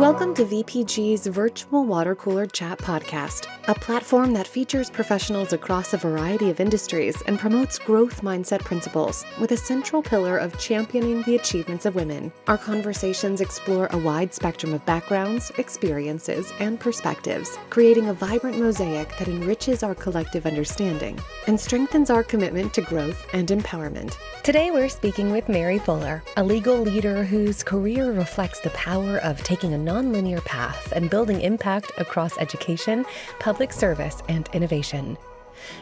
Welcome to VPG's Virtual Water Cooler Chat Podcast, a platform that features professionals across a variety of industries and promotes growth mindset principles with a central pillar of championing the achievements of women. Our conversations explore a wide spectrum of backgrounds, experiences, and perspectives, creating a vibrant mosaic that enriches our collective understanding and strengthens our commitment to growth and empowerment. Today we're speaking with Mary Fuller, a legal leader whose career reflects the power of taking a nonlinear path and building impact across education, public service, and innovation.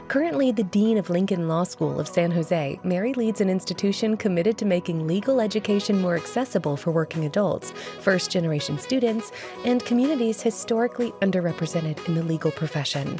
Currently the Dean of Lincoln Law School of San Jose, Mary leads an institution committed to making legal education more accessible for working adults, first-generation students, and communities historically underrepresented in the legal profession.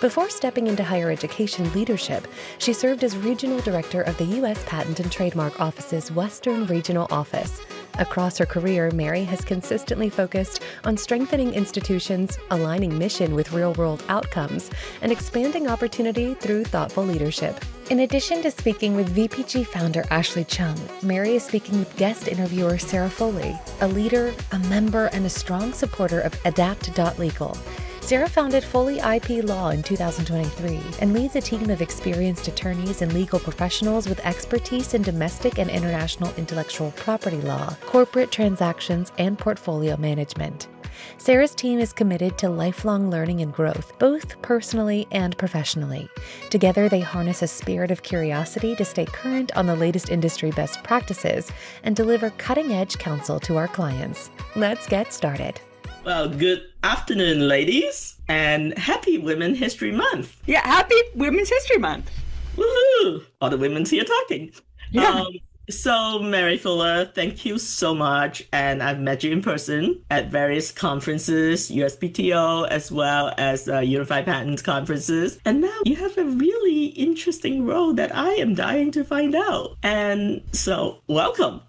Before stepping into higher education leadership, she served as Regional Director of the U.S. Patent and Trademark Office's Western Regional Office. Across her career, Mary has consistently focused on strengthening institutions, aligning mission with real-world outcomes, and expanding opportunity through thoughtful leadership. In addition to speaking with VPG founder Ashley Chung, Mary is speaking with guest interviewer Sarah Foley, a leader, a member, and a strong supporter of ADAPT Legal. Sarah founded Foley IP Law in 2023 and leads a team of experienced attorneys and legal professionals with expertise in domestic and international intellectual property law, corporate transactions, and portfolio management. Sarah's team is committed to lifelong learning and growth, both personally and professionally. Together, they harness a spirit of curiosity to stay current on the latest industry best practices and deliver cutting-edge counsel to our clients. Let's get started. Well, good afternoon, ladies, and happy Women's History Month. Yeah, happy Women's History Month. Woohoo! All the women's here talking. Yeah. So, Mary Fuller, thank you so much. And I've met you in person at various conferences, USPTO, as well as Unified Patents conferences. And now you have a really interesting role that I am dying to find out. And so, welcome.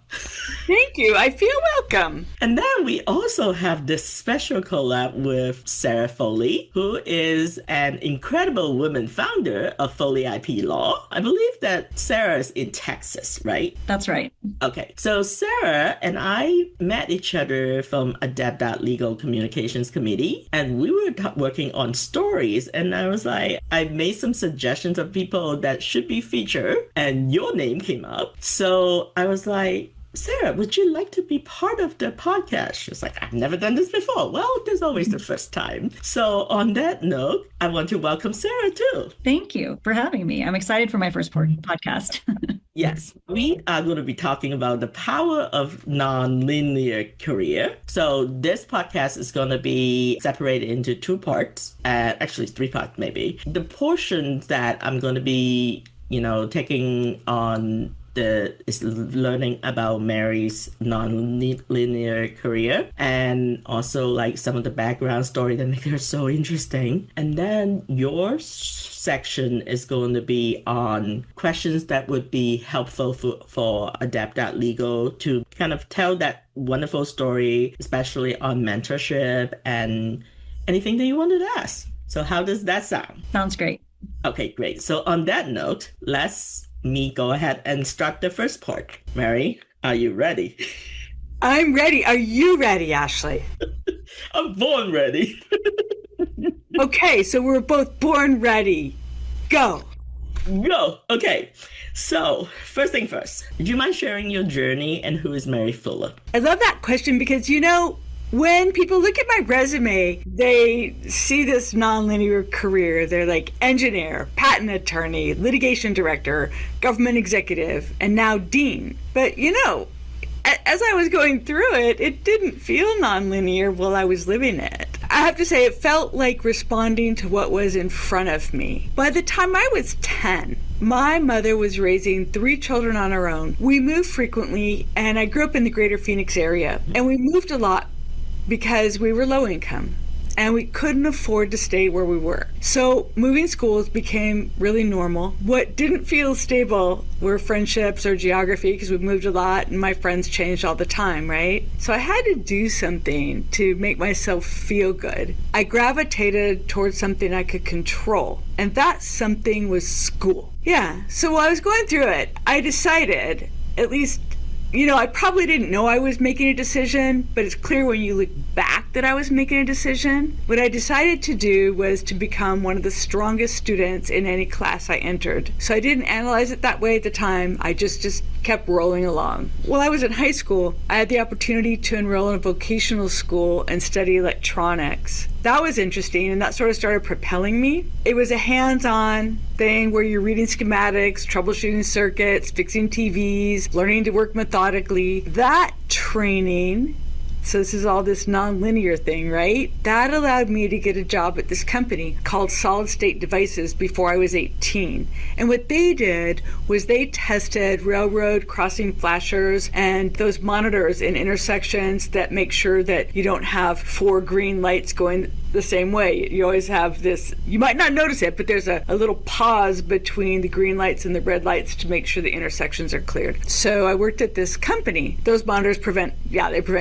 Thank you. I feel welcome. And then we also have this special collab with Sarah Foley, who is an incredible woman founder of Foley IP Law. I believe that Sarah's in Texas, right? That's right. Okay. So Sarah and I met each other from ADAPT Legal Communications Committee, and we were working on stories. And I was like, I made some suggestions of people that should be featured, and your name came up. So I was like, Sarah, would you like to be part of the podcast? She was like, I've never done this before. Well, there's always the first time. So on that note, I want to welcome Sarah too. Thank you for having me. I'm excited for my first podcast. Yes, we are going to be talking about the power of non-linear career. So this podcast is going to be separated into two parts, actually three parts maybe. The portions that I'm going to be, taking on is learning about Mary's non-linear career and also like some of the background story that make her so interesting. And then your section is going to be on questions that would be helpful for ADAPT Legal to kind of tell that wonderful story, especially on mentorship and anything that you wanted to ask. So how does that sound? Sounds great. Okay, great. So on that note, me go ahead and start the first part. Mary, are you ready? I'm ready. Are you ready, Ashley? I'm born ready. Okay, so we're both born ready. Go. Okay. So, first thing first, do you mind sharing your journey and who is Mary Fuller? I love that question because, when people look at my resume, they see this nonlinear career. They're like engineer, patent attorney, litigation director, government executive, and now dean. But, as I was going through it, it didn't feel nonlinear while I was living it. I have to say, it felt like responding to what was in front of me. By the time I was 10, my mother was raising 3 children on her own. We moved frequently, and I grew up in the greater Phoenix area, and we moved a lot because we were low income and we couldn't afford to stay where we were. So moving schools became really normal. What didn't feel stable were friendships or geography because we moved a lot and my friends changed all the time, right? So I had to do something to make myself feel good. I gravitated towards something I could control, and that something was school. Yeah, so while I was going through it, I decided, at least I probably didn't know I was making a decision, but it's clear when you look back that I was making a decision. What I decided to do was to become one of the strongest students in any class I entered. So I didn't analyze it that way at the time. I just kept rolling along. While I was in high school, I had the opportunity to enroll in a vocational school and study electronics. That was interesting, and that sort of started propelling me. It was a hands-on thing where you're reading schematics, troubleshooting circuits, fixing TVs, learning to work methodically. That training, so this is all this nonlinear thing, right? That allowed me to get a job at this company called Solid State Devices before I was 18. And what they did was they tested railroad crossing flashers and those monitors in intersections that make sure that you don't have 4 green lights going the same way. You always have this, you might not notice it, but there's a little pause between the green lights and the red lights to make sure the intersections are cleared. So I worked at this company. Those monitors prevent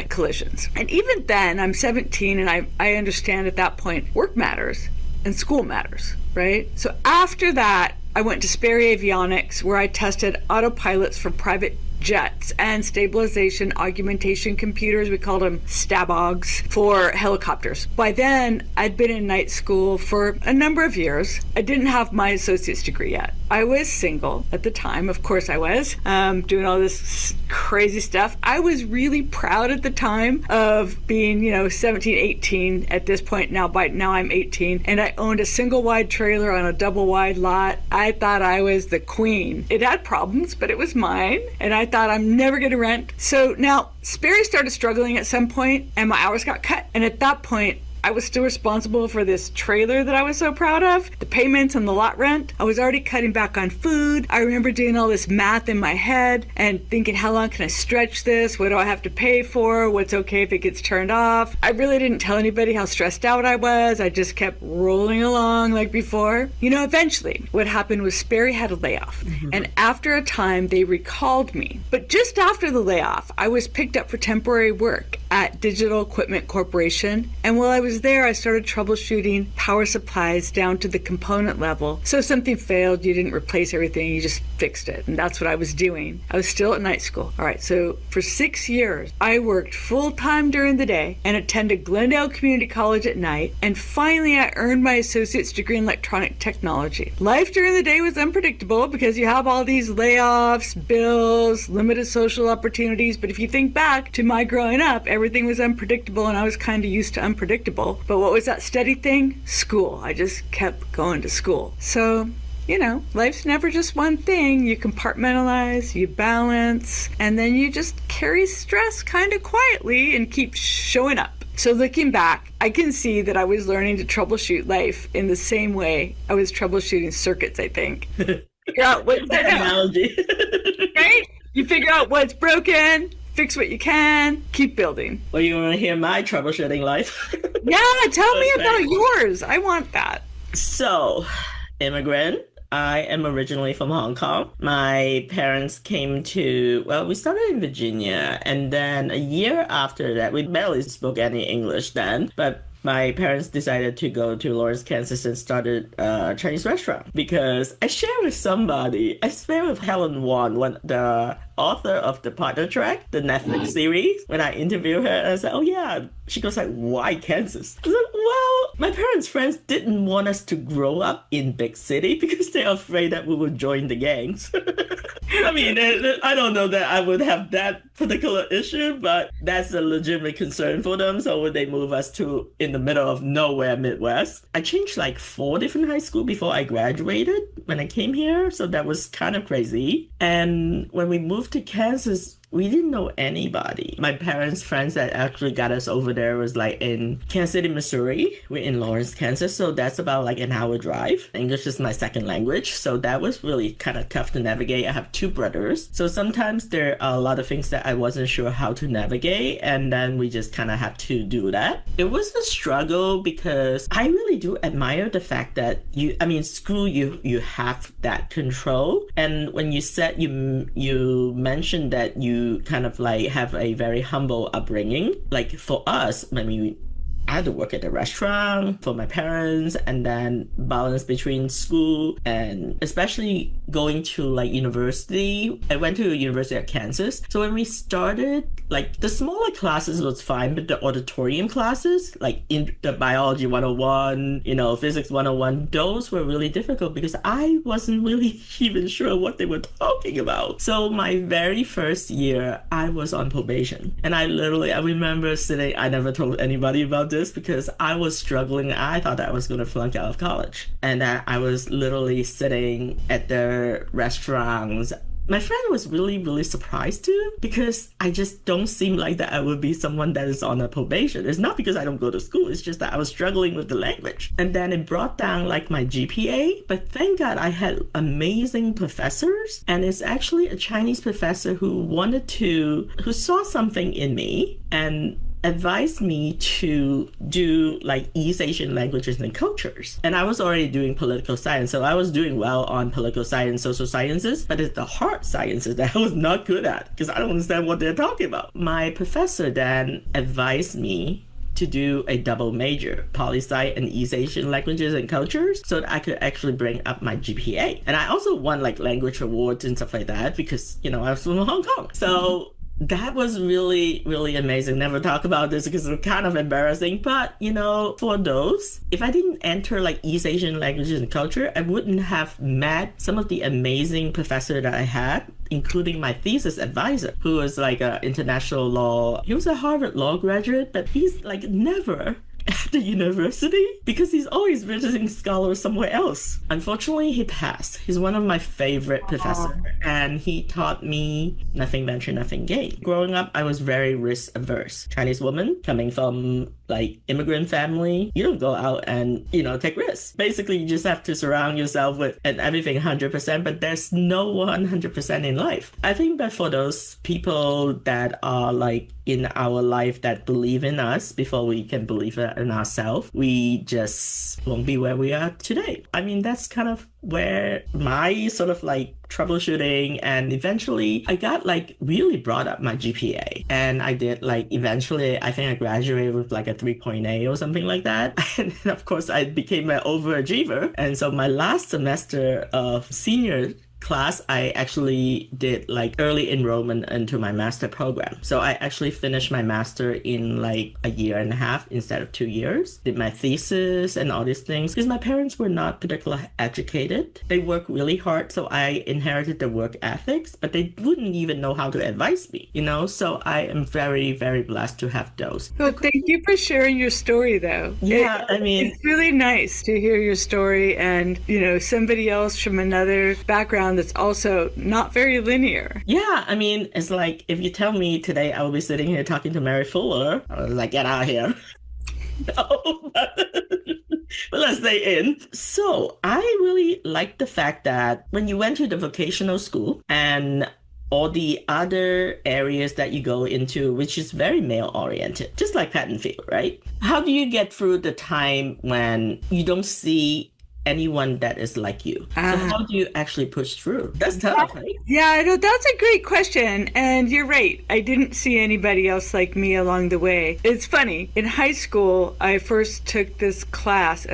collisions. And even then, I'm 17 and I understand at that point, work matters and school matters, right? So after that, I went to Sperry Avionics, where I tested autopilots for private jets and stabilization augmentation computers, we called them STABOGs, for helicopters. By then, I'd been in night school for a number of years. I didn't have my associate's degree yet. I was single at the time, of course I was, doing all this crazy stuff. I was really proud at the time of being, 17, 18 at this point. Now I'm 18, and I owned a single wide trailer on a double wide lot. I thought I was the queen. It had problems, but it was mine, and I thought I'm never going to rent. So now Sperry started struggling at some point, and my hours got cut. And at that point, I was still responsible for this trailer that I was so proud of, the payments and the lot rent. I was already cutting back on food. I remember doing all this math in my head and thinking, how long can I stretch this? What do I have to pay for? What's okay if it gets turned off? I really didn't tell anybody how stressed out I was. I just kept rolling along like before. Eventually what happened was Sperry had a layoff. Mm-hmm. And after a time, they recalled me. But just after the layoff, I was picked up for temporary work at Digital Equipment Corporation. And while I was there, I started troubleshooting power supplies down to the component level. So if something failed, you didn't replace everything, you just fixed it. And that's what I was doing. I was still at night school. All right, so for 6 years, I worked full-time during the day and attended Glendale Community College at night. And finally, I earned my associate's degree in electronic technology. Life during the day was unpredictable because you have all these layoffs, bills, limited social opportunities. But if you think back to my growing up, everything was unpredictable and I was kind of used to unpredictable. But what was that steady thing? School. I just kept going to school. So, life's never just one thing. You compartmentalize, you balance, and then you just carry stress kind of quietly and keep showing up. So looking back, I can see that I was learning to troubleshoot life in the same way I was troubleshooting circuits, I think. Figure out what's that analogy. Right? You figure out what's broken, fix what you can, keep building. Well, you want to hear my troubleshooting life? Yeah, tell me about yours. I want that. So, immigrant. I am originally from Hong Kong. My parents came we started in Virginia, and then a year after that, we barely spoke any English then, but my parents decided to go to Lawrence, Kansas and started a Chinese restaurant because I shared with Helen Wan, the author of the Partner Track, the Netflix series. When I interviewed her, I said, oh yeah. She goes like, why Kansas? I was like, well, my parents' friends didn't want us to grow up in big city because they're afraid that we would join the gangs. I mean, I don't know that I would have that particular issue, but that's a legitimate concern for them. So when they move us to in the middle of nowhere, Midwest, I changed like 4 different high schools before I graduated when I came here. So that was kind of crazy. And when we moved to Kansas, we didn't know anybody. My parents' friends that actually got us over there was like in Kansas City, Missouri. We're in Lawrence, Kansas, so that's about like an hour drive. English is my second language, so that was really kind of tough to navigate. I have 2 brothers, so sometimes there are a lot of things that I wasn't sure how to navigate, and then we just kind of have to do that. It was a struggle because I really do admire the fact that school, you have that control. And when you said you mentioned that you kind of like have a very humble upbringing. Like for us, I had to work at a restaurant for my parents and then balance between school and especially going to like university. I went to University of Kansas. So when we started, like the smaller classes was fine, but the auditorium classes, like in the biology 101, physics 101, those were really difficult because I wasn't really even sure what they were talking about. So my very first year, I was on probation. And I remember sitting, I never told anybody about this because I was struggling. I thought I was going to flunk out of college. And I was literally sitting at the restaurants. My friend was really, really surprised too, because I just don't seem like that I would be someone that is on a probation. It's not because I don't go to school. It's just that I was struggling with the language. And then it brought down like my GPA. But thank God I had amazing professors. And it's actually a Chinese professor who saw something in me and advised me to do like East Asian languages and cultures. And I was already doing political science, so I was doing well on political science, social sciences, but it's the hard sciences that I was not good at because I don't understand what they're talking about. My professor then advised me to do a double major, poli-sci and East Asian languages and cultures, so that I could actually bring up my GPA. And I also won like language awards and stuff like that because, I was from Hong Kong. So that was really, really amazing. Never talk about this because it's kind of embarrassing. But, for those, if I didn't enter like East Asian languages and culture, I wouldn't have met some of the amazing professors that I had, including my thesis advisor, who was like an international law. He was a Harvard law graduate, but he's like never at the university because he's always visiting scholars somewhere else. Unfortunately, he passed. He's one of my favorite professors, and he taught me nothing venture, nothing gain. Growing up, I was very risk averse. Chinese woman coming from like immigrant family, you don't go out and, take risks. Basically, you just have to surround yourself with and everything 100%, but there's no 100% in life. I think that for those people that are like in our life that believe in us before we can believe in ourselves, we just won't be where we are today. I mean, that's kind of where my sort of like troubleshooting, and eventually I got like really brought up my GPA, and I did like eventually I think I graduated with like a 3.8 or something like that. And then of course I became an overachiever, and so my last semester of senior class, I actually did like early enrollment into my master program. So I actually finished my master in like a year and a half instead of 2 years. Did my thesis and all these things because my parents were not particularly educated. They worked really hard, so I inherited the work ethics, but they wouldn't even know how to advise me, So I am very, very blessed to have those. Well, thank you for sharing your story, though. Yeah, it's really nice to hear your story and, somebody else from another background that's also not very linear. Yeah, it's like if you tell me today I will be sitting here talking to Mary Fuller, I was like, get out of here. No, but let's stay in. So I really like the fact that when you went to the vocational school and all the other areas that you go into, which is very male-oriented, just like patent field, right? How do you get through the time when you don't see anyone that is like you? So how do you actually push through? That's tough, right? Yeah, that's a great question. And you're right. I didn't see anybody else like me along the way. It's funny. In high school, I first took this class,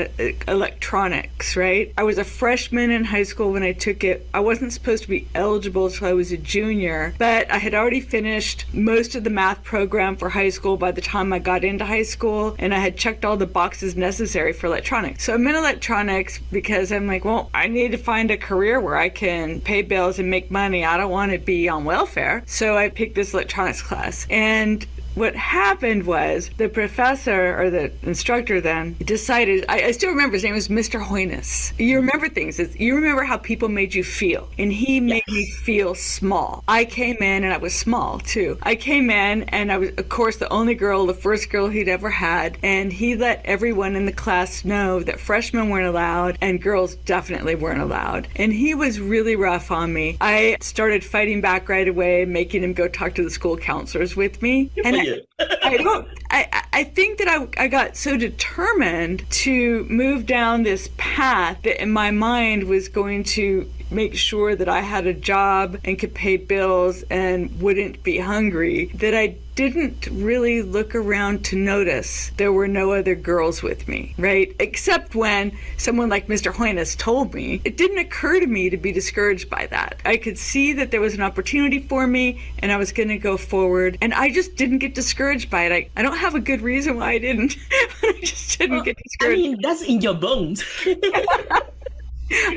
electronics, right? I was a freshman in high school when I took it. I wasn't supposed to be eligible until I was a junior, but I had already finished most of the math program for high school by the time I got into high school, and I had checked all the boxes necessary for electronics. So I'm in electronics because I'm like, well, I need to find a career where I can pay bills and make money. I don't want to be on welfare. So I picked this electronics class. And what happened was the professor or the instructor then decided, I still remember his name was Mr. Hoynes. You remember things. You remember how people made you feel. And he made me feel small. I came in and I was small too. I came in and I was, of course, the only girl, the first girl he'd ever had. And he let everyone in the class know that freshmen weren't allowed and girls definitely weren't allowed. And he was really rough on me. I started fighting back right away, making him go talk to the school counselors with me. And I think that I got so determined to move down this path that in my mind was going to make sure that I had a job and could pay bills and wouldn't be hungry, that I didn't really look around to notice there were no other girls with me, right? Except when someone like Mr. Hoynes told me. It didn't occur to me to be discouraged by that. I could see that there was an opportunity for me and I was going to go forward, and I just didn't get discouraged by it. I don't have a good reason why I didn't, but I just didn't get discouraged. I mean, that's in your bones.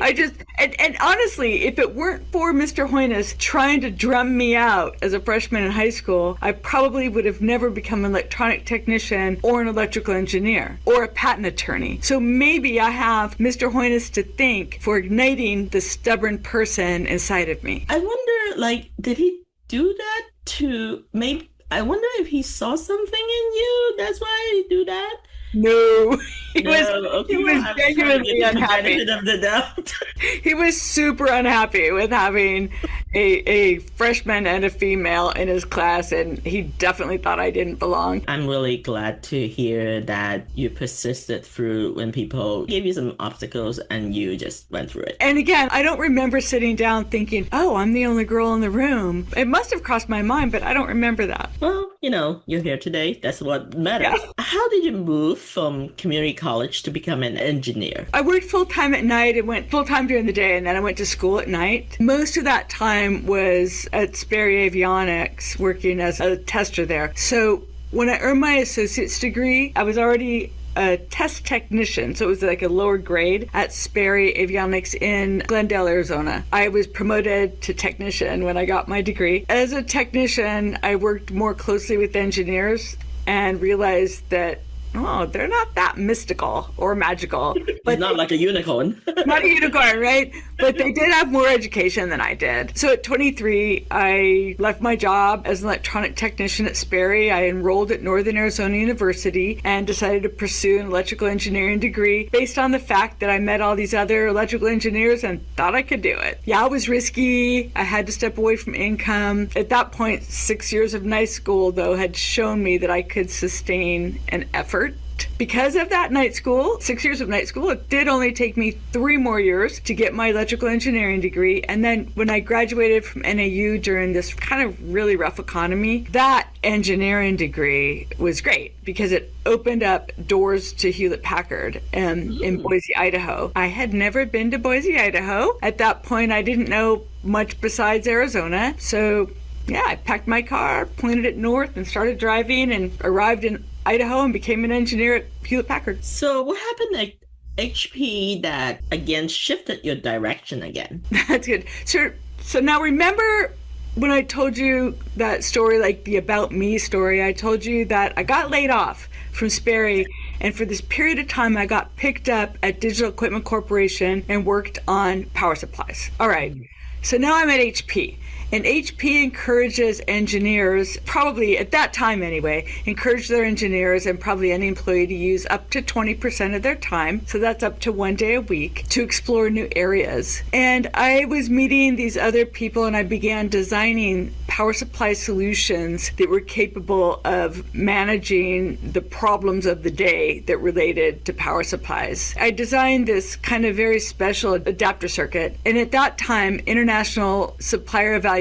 I just, and honestly, if it weren't for Mr. Hoynes trying to drum me out as a freshman in high school, I probably would have never become an electronic technician or an electrical engineer or a patent attorney. So maybe I have Mr. Hoynes to thank for igniting the stubborn person inside of me. I wonder, like, did he do that to maybe, I wonder if he saw something in you. That's why he do that. No, he No, was genuinely unhappy. Of the doubt. He was super unhappy with having a freshman and a female in his class, and he definitely thought I didn't belong. I'm really glad to hear that you persisted through when people gave you some obstacles and you just went through it. And again, I don't remember sitting down thinking, oh, I'm the only girl in the room. It must have crossed my mind, but I don't remember that. Well, you know, you're here today. That's what matters. Yeah. How did you move from community college to become an engineer? I worked full-time at night and went full-time during the day, and then I went to school at night. Most of that time was at Sperry Avionics, working as a tester there. So when I earned my associate's degree, I was already a test technician, so it was like a lower grade at Sperry Avionics in Glendale, Arizona. I was promoted to technician when I got my degree. As a technician, I worked more closely with engineers and realized that they're not that mystical or magical. But not like a unicorn. Not a unicorn, right? But they did have more education than I did. So at 23, I left my job as an electronic technician at Sperry. I enrolled at Northern Arizona University and decided to pursue an electrical engineering degree based on the fact that I met all these other electrical engineers and thought I could do it. Yeah, it was risky. I had to step away from income. At that point, 6 years of night school, though, had shown me that I could sustain an effort. Because of that night school, 6 years of night school, it did only take me 3 more years to get my electrical engineering degree. And then when I graduated from NAU during this kind of really rough economy, that engineering degree was great because it opened up doors to Hewlett-Packard in Boise, Idaho. I had never been to Boise, Idaho. At that point, I didn't know much besides Arizona. So yeah, I packed my car, pointed it north, and started driving and arrived in Idaho and became an engineer at Hewlett-Packard. So what happened at HP that, again, shifted your direction again? That's good. So now remember when I told you that story, like the About Me story, I told you that I got laid off from Sperry, and for this period of time, I got picked up at Digital Equipment Corporation and worked on power supplies. All right. So now I'm at HP. And HP encourages engineers, probably at that time anyway, encouraged their engineers and probably any employee to use up to 20% of their time, so that's up to 1 day a week, to explore new areas. And I was meeting these other people and I began designing power supply solutions that were capable of managing the problems of the day that related to power supplies. I designed this kind of very special adapter circuit, and at that time, international supplier evaluations.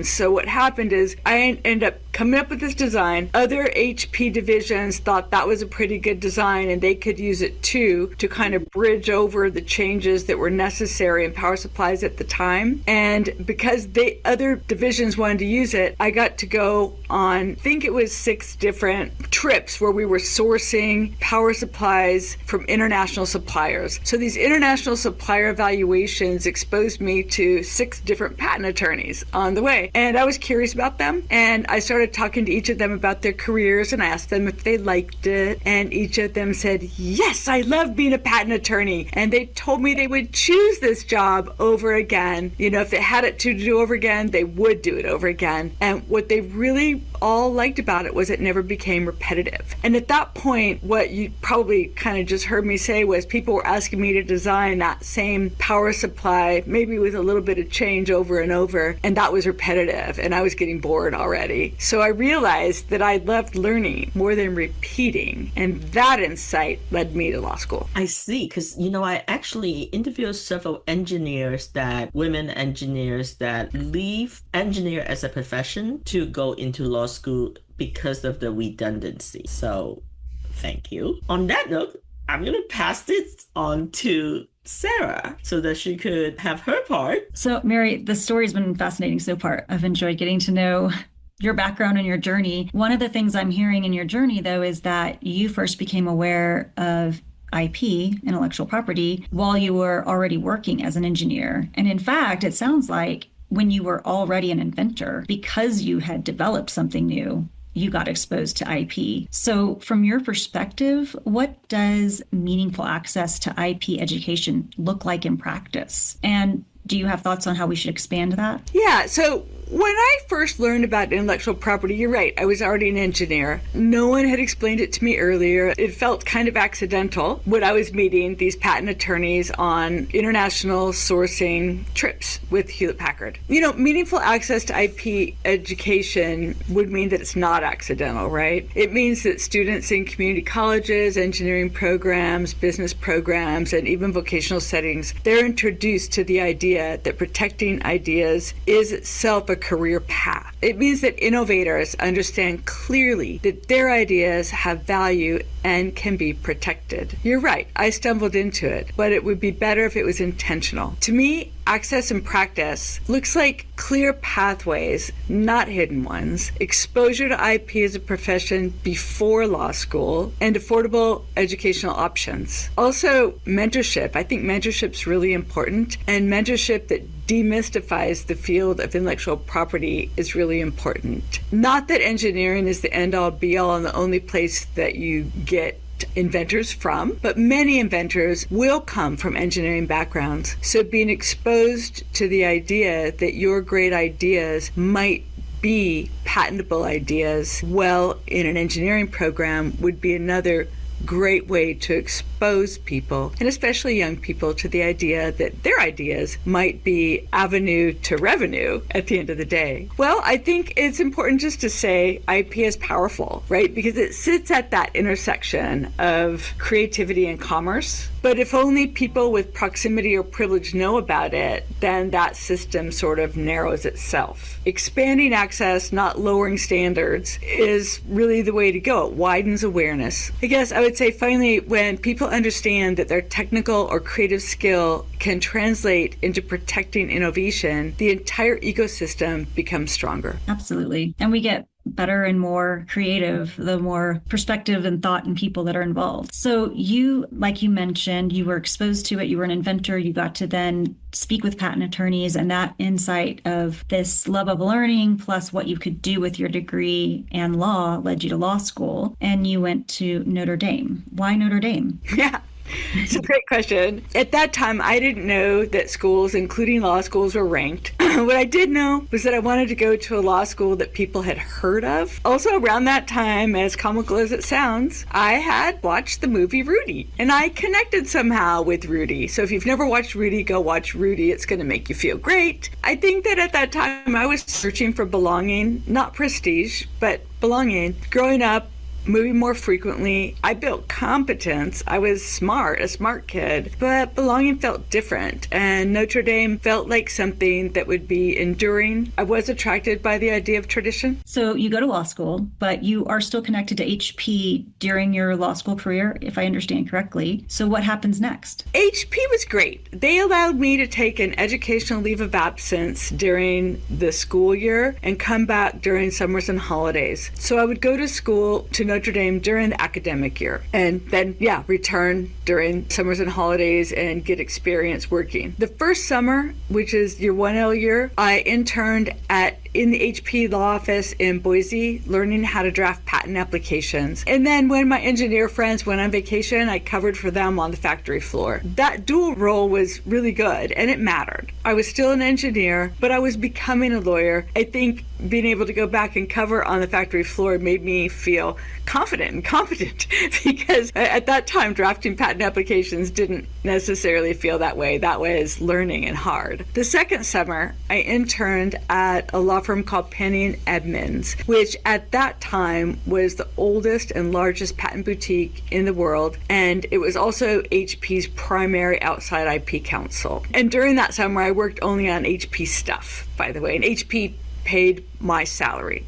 So what happened is I ended up coming up with this design. Other HP divisions thought that was a pretty good design and they could use it too to kind of bridge over the changes that were necessary in power supplies at the time. And because other divisions wanted to use it, I got to go on, I think it was 6 different trips where we were sourcing power supplies from international suppliers. So these international supplier evaluations exposed me to 6 different patent attorneys on the way. And I was curious about them. And I started talking to each of them about their careers and asked them if they liked it. And each of them said, yes, I love being a patent attorney. And they told me they would choose this job over again. You know, if they had it to do over again, they would do it over again. again. And what they really all liked about it was it never became repetitive. And at that point, what you probably kind of just heard me say was people were asking me to design that same power supply, maybe with a little bit of change over and over, and that was repetitive, and I was getting bored already. So I realized that I loved learning more than repeating, and that insight led me to law school. I see, because, I actually interviewed several women engineers that leave engineer as a profession to go into law school because of the redundancy. So thank you. On that note, I'm going to pass this on to Sarah so that she could have her part. So Mary, the story's been fascinating so far. I've enjoyed getting to know your background and your journey. One of the things I'm hearing in your journey, though, is that you first became aware of IP, intellectual property, while you were already working as an engineer. And in fact, it sounds like when you were already an inventor, because you had developed something new, you got exposed to IP. So from your perspective, what does meaningful access to IP education look like in practice? And do you have thoughts on how we should expand that? Yeah, so when I first learned about intellectual property, you're right, I was already an engineer. No one had explained it to me earlier. It felt kind of accidental when I was meeting these patent attorneys on international sourcing trips with Hewlett-Packard. Meaningful access to IP education would mean that it's not accidental, right? It means that students in community colleges, engineering programs, business programs, and even vocational settings, they're introduced to the idea that protecting ideas is itself a career path. It means that innovators understand clearly that their ideas have value and can be protected. You're right, I stumbled into it, but it would be better if it was intentional. To me, access and practice looks like clear pathways, not hidden ones, exposure to IP as a profession before law school, and affordable educational options. Also, mentorship. I think mentorship's really important, and mentorship that demystifies the field of intellectual property is really important. Not that engineering is the end-all be-all and the only place that you get inventors from, but many inventors will come from engineering backgrounds. So being exposed to the idea that your great ideas might be patentable ideas well in an engineering program would be another great way to expose people, and especially young people, to the idea that their ideas might be avenue to revenue at the end of the day. Well, I think it's important just to say IP is powerful, right? Because it sits at that intersection of creativity and commerce. But if only people with proximity or privilege know about it, then that system sort of narrows itself. Expanding access, not lowering standards, is really the way to go. It widens awareness. I guess I would say finally, when people understand that their technical or creative skill can translate into protecting innovation, the entire ecosystem becomes stronger. Absolutely. And we get better and more creative, the more perspective and thought and people that are involved. So you, like you mentioned, you were exposed to it, you were an inventor, you got to then speak with patent attorneys, and that insight of this love of learning plus what you could do with your degree and law led you to law school, and you went to Notre Dame. Why Notre Dame? Yeah. It's a great question. At that time, I didn't know that schools, including law schools, were ranked. What I did know was that I wanted to go to a law school that people had heard of. Also, around that time, as comical as it sounds, I had watched the movie Rudy, and I connected somehow with Rudy. So if you've never watched Rudy, go watch Rudy. It's going to make you feel great. I think that at that time, I was searching for belonging, not prestige, but belonging. Growing up, moving more frequently, I built competence. I was smart, a smart kid, but belonging felt different, and Notre Dame felt like something that would be enduring. I was attracted by the idea of tradition. So you go to law school, but you are still connected to HP during your law school career, if I understand correctly. So what happens next? HP was great. They allowed me to take an educational leave of absence during the school year and come back during summers and holidays. So I would go to school to Notre Dame during the academic year, and then, return during summers and holidays and get experience working. The first summer, which is your 1L year, I interned at in the HP law office in Boise, learning how to draft patent applications. And then when my engineer friends went on vacation, I covered for them on the factory floor. That dual role was really good, and it mattered. I was still an engineer, but I was becoming a lawyer. I think being able to go back and cover on the factory floor made me feel confident and competent because at that time, drafting patent applications didn't necessarily feel that way. That was learning and hard. The second summer, I interned at a law firm called Penny and Edmonds, which at that time was the oldest and largest patent boutique in the world, and it was also HP's primary outside IP counsel. And during that summer, I worked only on HP stuff, by the way, and HP paid my salary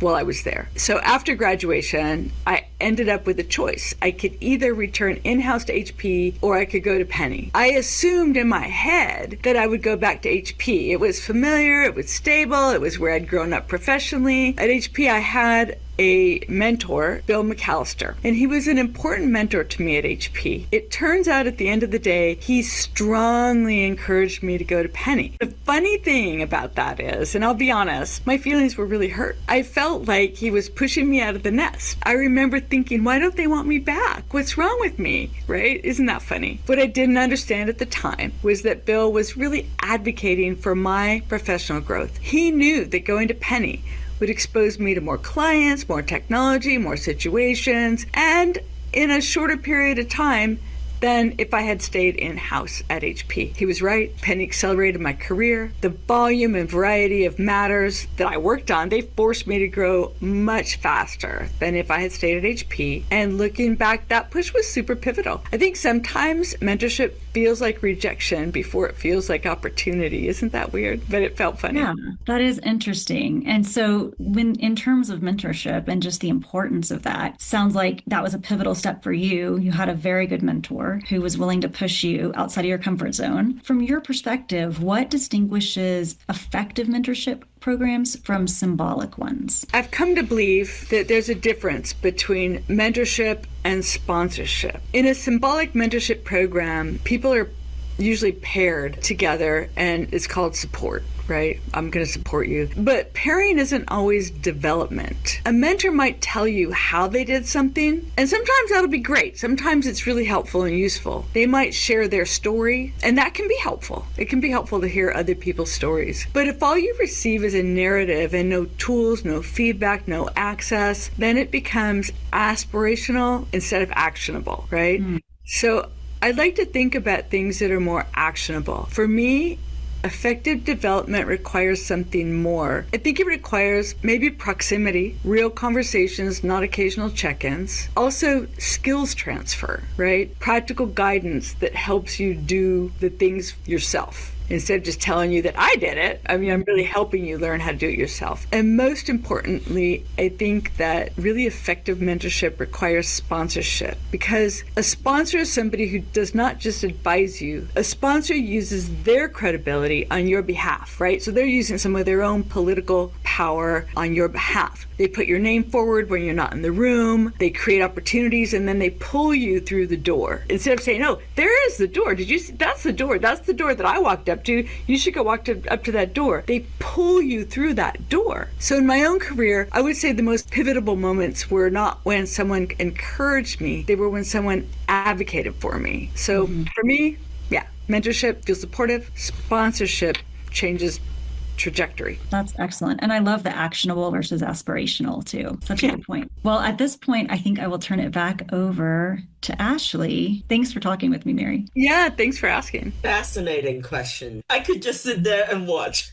while I was there. So after graduation, I ended up with a choice. I could either return in-house to HP or I could go to Penny. I assumed in my head that I would go back to HP. It was familiar, it was stable, it was where I'd grown up professionally. At HP, I had a mentor, Bill McAllister, and he was an important mentor to me at HP. It turns out at the end of the day, he strongly encouraged me to go to Penny. The funny thing about that is, and I'll be honest, my feelings were really hurt. I felt like he was pushing me out of the nest. I remember thinking, why don't they want me back? What's wrong with me, right? Isn't that funny? What I didn't understand at the time was that Bill was really advocating for my professional growth. He knew that going to Penny would expose me to more clients, more technology, more situations, and in a shorter period of time than if I had stayed in-house at HP. He was right. Penny accelerated my career. The volume and variety of matters that I worked on, they forced me to grow much faster than if I had stayed at HP. And looking back, that push was super pivotal. I think sometimes mentorship feels like rejection before it feels like opportunity. Isn't that weird? But it felt funny. Yeah, that is interesting. And so when in terms of mentorship and just the importance of that, sounds like that was a pivotal step for you. You had a very good mentor who was willing to push you outside of your comfort zone. From your perspective, what distinguishes effective mentorship programs from symbolic ones? I've come to believe that there's a difference between mentorship and sponsorship. In a symbolic mentorship program, people are usually paired together and it's called support, right? I'm going to support you. But pairing isn't always development. A mentor might tell you how they did something, and sometimes that'll be great. Sometimes it's really helpful and useful. They might share their story, and that can be helpful. It can be helpful to hear other people's stories. But if all you receive is a narrative and no tools, no feedback, no access, then it becomes aspirational instead of actionable, right? So I'd like to think about things that are more actionable. For me, effective development requires something more. I think it requires maybe proximity, real conversations, not occasional check-ins. Also, skills transfer, right? Practical guidance that helps you do the things yourself. Instead of just telling you that I did it, I mean, I'm really helping you learn how to do it yourself. And most importantly, I think that really effective mentorship requires sponsorship, because a sponsor is somebody who does not just advise you. A sponsor uses their credibility on your behalf, right? So they're using some of their own political power on your behalf. They put your name forward when you're not in the room. They create opportunities, and then they pull you through the door. Instead of saying, oh, there is the door. Did you see? That's the door. That's the door that I walked up to. You should go up to that door. They pull you through that door. So in my own career, I would say the most pivotal moments were not when someone encouraged me. They were when someone advocated for me. So for me, yeah, mentorship feels supportive. Sponsorship changes trajectory. That's excellent. And I love the actionable versus aspirational too. Such a good point. Well, at this point, I think I will turn it back over to Ashley. Thanks for talking with me, Mary. Yeah, thanks for asking. Fascinating question. I could just sit there and watch.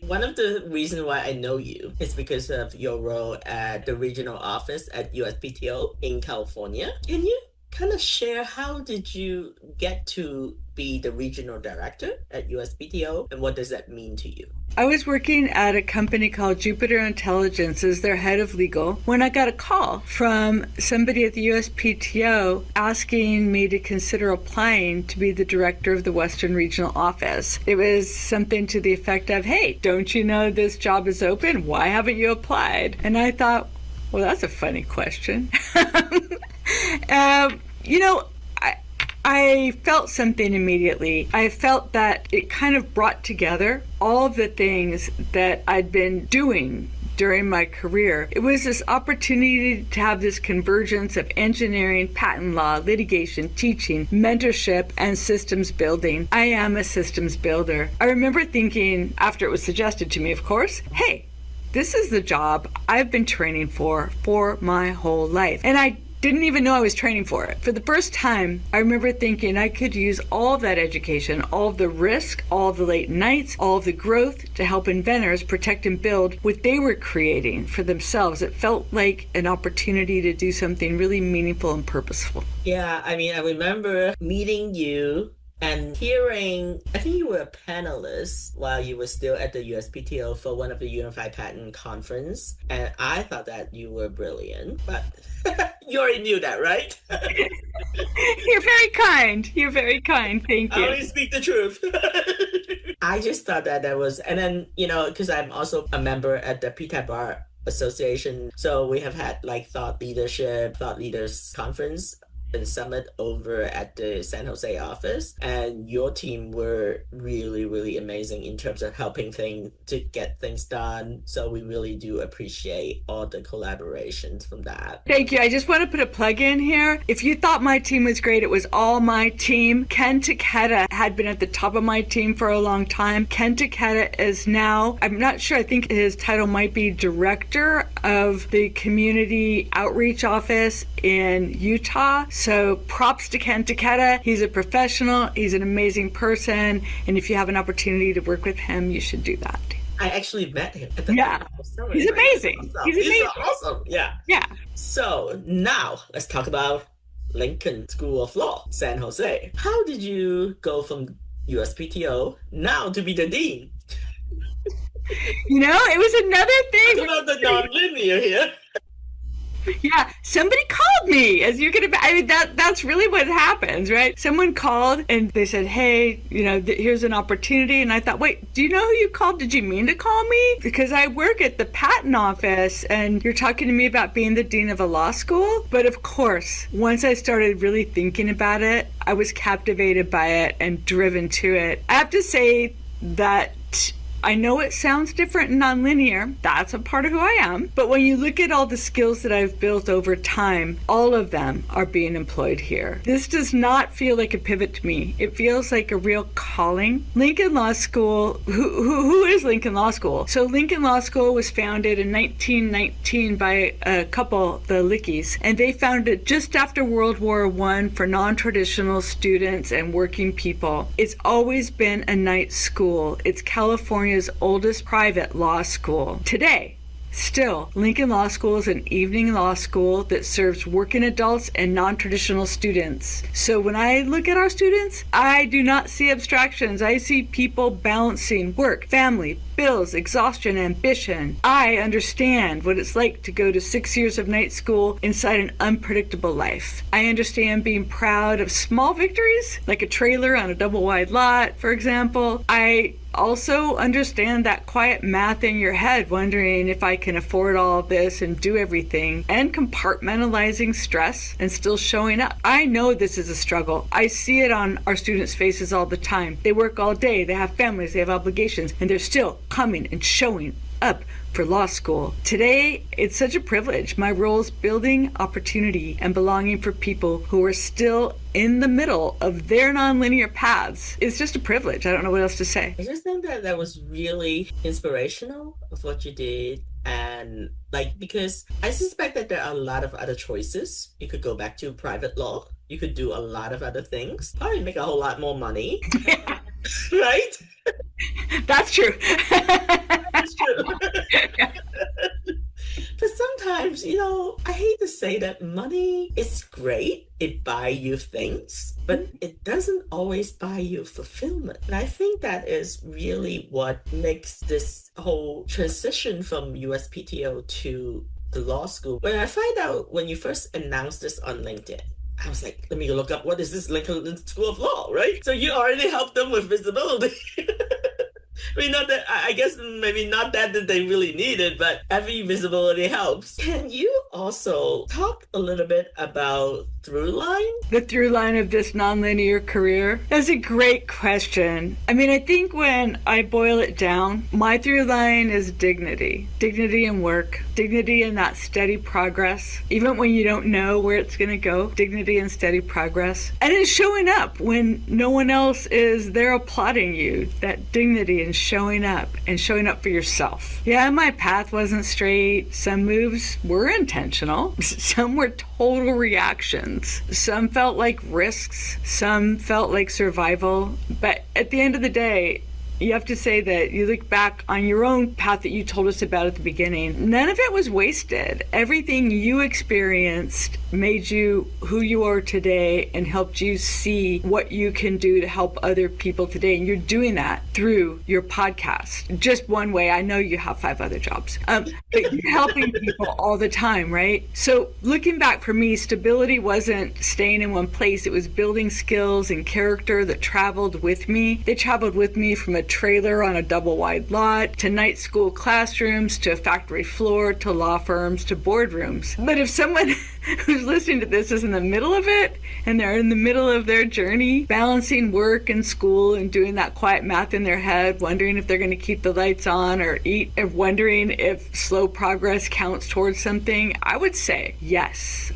One of the reasons why I know you is because of your role at the regional office at USPTO in California. Can you kind of share how did you get to be the regional director at USPTO, and what does that mean to you? I was working at a company called Jupiter Intelligence as their head of legal when I got a call from somebody at the USPTO asking me to consider applying to be the director of the Western Regional Office. It was something to the effect of, hey, don't you know this job is open? Why haven't you applied? And I thought, well, that's a funny question. I felt something immediately. I felt that it kind of brought together all of the things that I'd been doing during my career. It was this opportunity to have this convergence of engineering, patent law, litigation, teaching, mentorship, and systems building. I am a systems builder. I remember thinking, after it was suggested to me, of course, hey, this is the job I've been training for my whole life. And I didn't even know I was training for it. For the first time, I remember thinking I could use all of that education, all of the risk, all of the late nights, all of the growth to help inventors protect and build what they were creating for themselves. It felt like an opportunity to do something really meaningful and purposeful. Yeah, I mean, I remember meeting you and hearing, I think you were a panelist while you were still at the USPTO for one of the Unified Patent Conference. And I thought that you were brilliant, but you already knew that, right? You're very kind. You're very kind. Thank you. I only speak the truth. I just thought that was, and then, because I'm also a member at the PTAB Bar Association. So we have had like thought leaders conference and summit over at the San Jose office, and your team were really, really amazing in terms of helping to get things done. So we really do appreciate all the collaborations from that. Thank you. I just want to put a plug in here. If you thought my team was great, it was all my team. Ken Takeda had been at the top of my team for a long time. Ken Takeda is now, I'm not sure, I think his title might be Director of the Community Outreach Office in Utah. So props to Ken Takeda. He's a professional. He's an amazing person. And if you have an opportunity to work with him, you should do that. I actually met him at the summit. He's amazing. Awesome. He's amazing. Awesome. Yeah. Yeah. So now let's talk about Lincoln School of Law, San Jose. How did you go from USPTO now to be the dean? It was another thing. Talk about the nonlinear here. Yeah, somebody called me, as you can imagine. I mean, that's really what happens, right? Someone called and they said, hey, here's an opportunity. And I thought, wait, do you know who you called? Did you mean to call me? Because I work at the patent office and you're talking to me about being the dean of a law school. But of course, once I started really thinking about it, I was captivated by it and driven to it. I have to say that I know it sounds different and nonlinear. That's a part of who I am. But when you look at all the skills that I've built over time, all of them are being employed here. This does not feel like a pivot to me. It feels like a real calling. Lincoln Law School, who is Lincoln Law School? So Lincoln Law School was founded in 1919 by a couple, the Lickeys, and they founded it just after World War I for non-traditional students and working people. It's always been a night school. It's California's oldest private law school. Today, still, Lincoln Law School is an evening law school that serves working adults and non-traditional students. So when I look at our students, I do not see abstractions. I see people balancing work, family, bills, exhaustion, ambition. I understand what it's like to go to 6 years of night school inside an unpredictable life. I understand being proud of small victories, like a trailer on a double-wide lot, for example. I also understand that quiet math in your head, wondering if I can afford all of this and do everything, and compartmentalizing stress and still showing up. I know this is a struggle. I see it on our students' faces all the time. They work all day, they have families, they have obligations, and they're still coming and showing up for law school. Today, it's such a privilege. My role is building opportunity and belonging for people who are still in the middle of their nonlinear paths. It's just a privilege. I don't know what else to say. I just think that was really inspirational of what you did. And because I suspect that there are a lot of other choices. You could go back to private law. You could do a lot of other things. Probably make a whole lot more money. Right? That's true. That's true. But sometimes, I hate to say that money is great. It buys you things, but it doesn't always buy you fulfillment. And I think that is really what makes this whole transition from USPTO to the law school. When you first announced this on LinkedIn, I was like, let me look up, what is this Lincoln School of Law, right? So you already helped them with visibility. I mean, not that, I guess maybe not that they really need it, but every visibility helps. Can you also talk a little bit about through line? The through line of this nonlinear career? That's a great question. I mean, I think when I boil it down, my through line is dignity. Dignity in work, dignity in that steady progress, even when you don't know where it's going to go, dignity and steady progress. And it's showing up when no one else is there applauding you, that dignity in showing up and showing up for yourself. Yeah, my path wasn't straight. Some moves were intentional. Some were total reactions. Some felt like risks. Some felt like survival. But at the end of the day, you have to say that you look back on your own path that you told us about at the beginning. None of it was wasted. Everything you experienced made you who you are today and helped you see what you can do to help other people today. And you're doing that through your podcast. Just one way. I know you have 5 other jobs, but you're helping people all the time, right? So looking back for me, stability wasn't staying in one place. It was building skills and character that traveled with me. They traveled with me from a trailer on a double wide lot, to night school classrooms, to a factory floor, to law firms, to boardrooms. But if someone who's listening to this is in the middle of it, and they're in the middle of their journey, balancing work and school and doing that quiet math in their head, wondering if they're going to keep the lights on or eat, or wondering if slow progress counts towards something, I would say yes.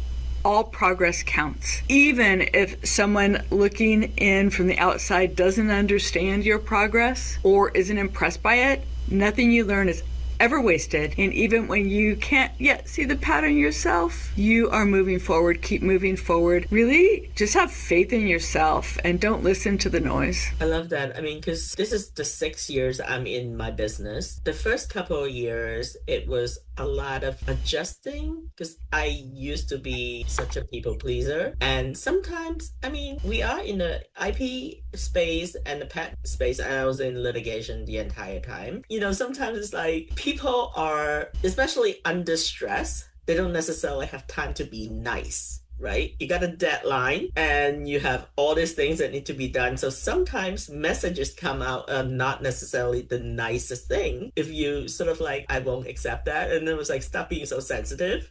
All progress counts. Even if someone looking in from the outside doesn't understand your progress or isn't impressed by it, nothing you learn is ever wasted. And even when you can't yet see the pattern yourself, you are moving forward. Keep moving forward. Really just have faith in yourself and don't listen to the noise. I love that. I mean, because this is the 6 years I'm in my business. The first couple of years, it was a lot of adjusting because I used to be such a people pleaser. And sometimes, I mean, we are in the IP space and the patent space. I was in litigation the entire time. You know, sometimes it's like people are, especially under stress, they don't necessarily have time to be nice. Right? You got a deadline and you have all these things that need to be done. So sometimes messages come out not necessarily the nicest thing. If you sort of like, I won't accept that. And then it was like, stop being so sensitive.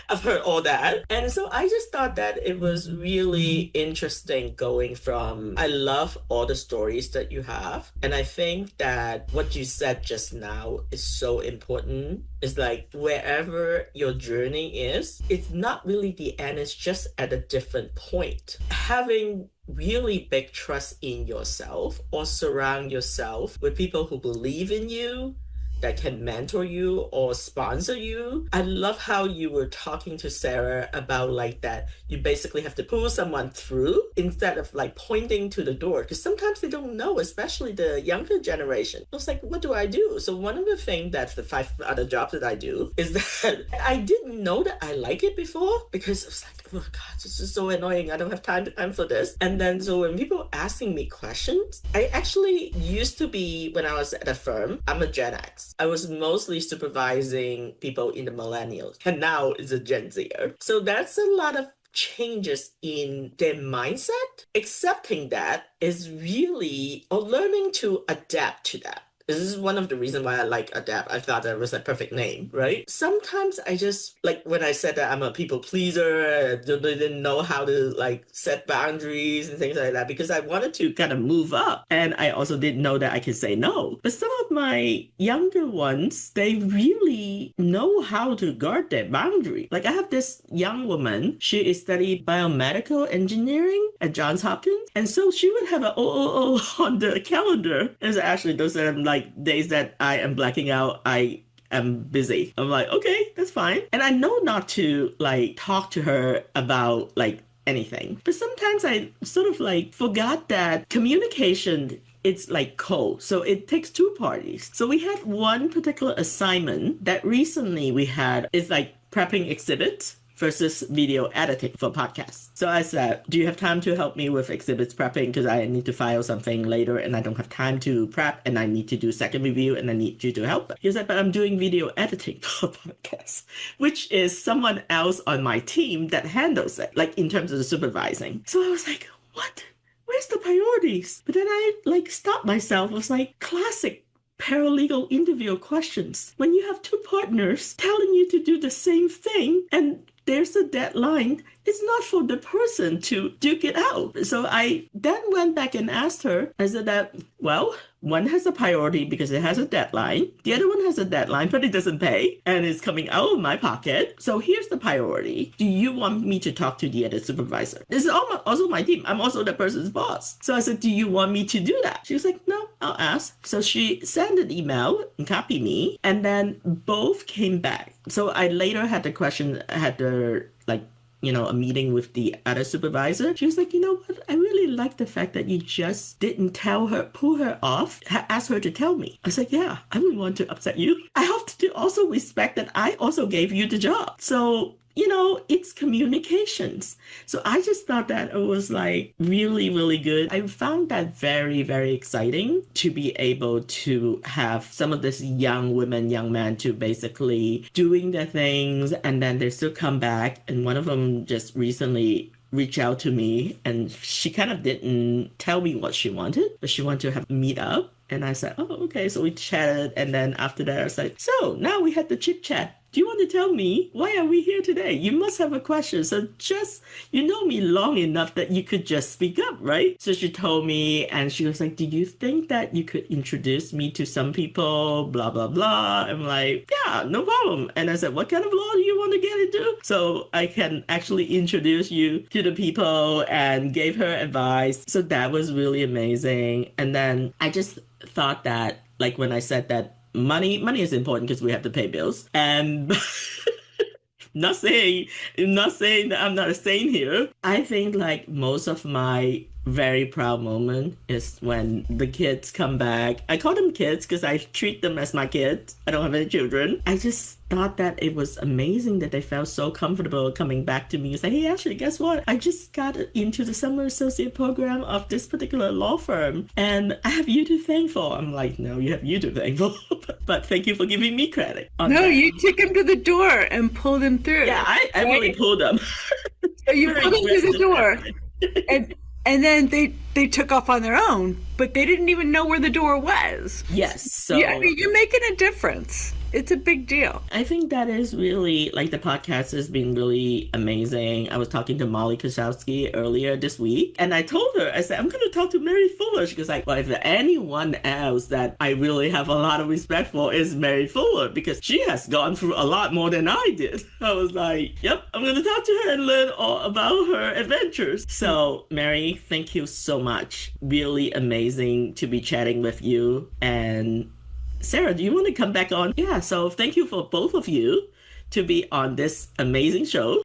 I've heard all that. And so I just thought that it was really interesting going from, I love all the stories that you have. And I think that what you said just now is so important. It's like wherever your journey is, it's not really the end, it's just at a different point. Having really big trust in yourself or surround yourself with people who believe in you, that can mentor you or sponsor you. I love how you were talking to Sarah about like that you basically have to pull someone through instead of like pointing to the door, because sometimes they don't know, especially the younger generation. I was like, what do I do? So one of the things that the 5 other jobs that I do is that I didn't know that I like it before, because it was like, oh God, this is so annoying. I don't have time for this. And then so when people asking me questions, I actually used to be, when I was at a firm, I'm a Gen X. I was mostly supervising people in the millennials, and now it's a Gen Zer. So that's a lot of changes in their mindset. Accepting that is really, or learning to adapt to that. This is one of the reasons why I like ADAPT. I thought that was a perfect name, right? Sometimes I just, like when I said that I'm a people pleaser, I didn't know how to like set boundaries and things like that, because I wanted to kind of move up. And I also didn't know that I could say no. But some of my younger ones, they really know how to guard their boundary. Like I have this young woman, she is studying biomedical engineering at Johns Hopkins. And so she would have an OOO on the calendar. And so actually those are like days that I am blacking out, I am busy. I'm like, okay, that's fine. And I know not to like talk to her about like anything. But sometimes I sort of like forgot that communication, it's like so it takes 2 parties. So we had one particular assignment that recently we had is like prepping exhibits versus video editing for podcasts. So I said, do you have time to help me with exhibits prepping? Because I need to file something later and I don't have time to prep and I need to do second review and I need you to help. He said, but I'm doing video editing for podcasts, which is someone else on my team that handles it, like in terms of the supervising. So I was like, what? Where's the priorities? But then I like stopped myself. It was like classic paralegal interview questions. When you have 2 partners telling you to do the same thing and there's a deadline, it's not for the person to duke it out. So I then went back and asked her, I said that, well, one has a priority because it has a deadline. The other one has a deadline, but it doesn't pay and it's coming out of my pocket. So here's the priority. Do you want me to talk to the other supervisor? This is also my team. I'm also the person's boss. So I said, do you want me to do that? She was like, no, I'll ask. So she sent an email and copied me, and then both came back. So I later had the question, a meeting with the other supervisor. She was like, you know what? I really like the fact that you just didn't pull her off, ask her to tell me. I was like, yeah, I wouldn't want to upset you. I have to also respect that I also gave you the job. So, it's communications. So I just thought that it was like really, really good. I found that very, very exciting to be able to have some of this young women, young men to basically doing their things, and then they still come back. And one of them just recently reached out to me, and she kind of didn't tell me what she wanted, but she wanted to have a meet up. And I said, oh, okay. So we chatted. And then after that, I was like, so now we had the chit chat. Do you want to tell me why are we here today? You must have a question. So just, you know me long enough that you could just speak up, right? So she told me, and she was like, do you think that you could introduce me to some people? Blah, blah, blah. I'm like, yeah, no problem. And I said, what kind of law do you want to get into? So I can actually introduce you to the people, and gave her advice. So that was really amazing. And then I just thought that, like when I said that money is important because we have to pay bills, and not saying that I'm not a saint here. I think like most of my very proud moment is when the kids come back. I call them kids because I treat them as my kids. I don't have any children. I just thought that it was amazing that they felt so comfortable coming back to me and say, hey, actually, guess what? I just got into the summer associate program of this particular law firm, and I have you to thank for. I'm like, no, you have you to thank for, but thank you for giving me credit. No, you took them to the door and pulled them through. Yeah, I really pulled them. So you pulled them to the door. And then they took off on their own, but they didn't even know where the door was. Yes. So yeah, I mean, you're making a difference. It's a big deal. I think that is really, like, the podcast has been really amazing. I was talking to Molly Kosowski earlier this week, and I told her, I said, I'm going to talk to Mary Fuller. She was like, well, if there's anyone else that I really have a lot of respect for is Mary Fuller, because she has gone through a lot more than I did. I was like, yep, I'm going to talk to her and learn all about her adventures. So, Mary, thank you so much. Really amazing to be chatting with you. And Sarah, do you want to come back on? Yeah, so thank you for both of you to be on this amazing show.